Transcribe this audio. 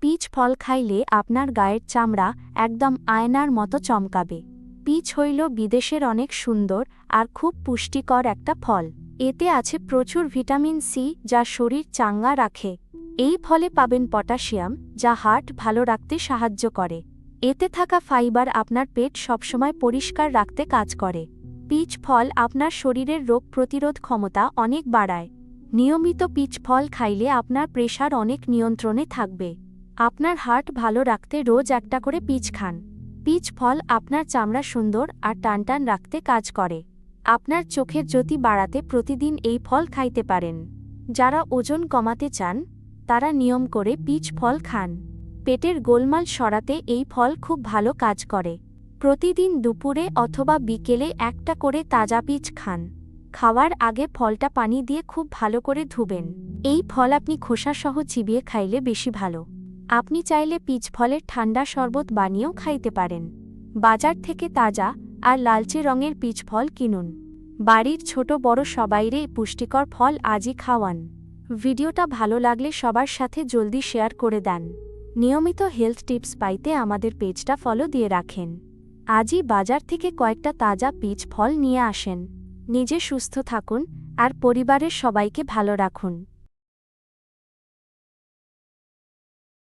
Pitch ফল খাইলে আপনার গায়ের চামড়া একদম আয়নার মতো চমকাবে। পিচ হইল বিদেশের অনেক সুন্দর আর খুব পুষ্টিকর একটা ফল। এতে আছে প্রচুর ভিটামিন সি, যা শরীর চাঙ্গা রাখে। এই ফলে পাবেন পটাশিয়াম, যা হার্ট ভালো রাখতে সাহায্য করে। এতে থাকা ফাইবার আপনার পেট সবসময় পরিষ্কার রাখতে কাজ করে। পিচ ফল আপনার শরীরের রোগ প্রতিরোধ ক্ষমতা অনেক বাড়ায়। নিয়মিত পিচ ফল খাইলে আপনার প্রেশার অনেক নিয়ন্ত্রণে থাকবে। আপনার হার্ট ভালো রাখতে রোজ একটা করে পিচ খান। পিচ ফল আপনার চামড়া সুন্দর আর টানটান রাখতে কাজ করে। আপনার চোখের জ্যোতি বাড়াতে প্রতিদিন এই ফল খাইতে পারেন। যারা ওজন কমাতে চান তারা নিয়ম করে পিচ ফল খান। পেটের গোলমাল সরাতে এই ফল খুব ভালো কাজ করে। প্রতিদিন দুপুরে অথবা বিকেলে একটা করে তাজা পিচ খান। খাওয়ার আগে ফলটা পানি দিয়ে খুব ভালো করে ধুবেন। এই ফল আপনি খোসাসহ চিবিয়ে খাইলে বেশি ভালো। আপনি চাইলে পিচ ফলের ঠান্ডা শরবত বানিয়েও খাইতে পারেন। বাজার থেকে তাজা আর লালচে রঙের পিচ ফল কিনুন। বাড়ির ছোট বড় সবাইরে পুষ্টিকর ফল আজই খাওয়ান। ভিডিওটা ভালো লাগলে সবার সাথে জলদি শেয়ার করে দেন। নিয়মিত হেলথ টিপস পাইতে আমাদের পেজটা ফলো দিয়ে রাখেন। আজই বাজার থেকে কয়েকটা তাজা পিচ ফল নিয়ে আসেন। নিজে সুস্থ থাকুন আর পরিবারের সবাইকে ভালো রাখুন।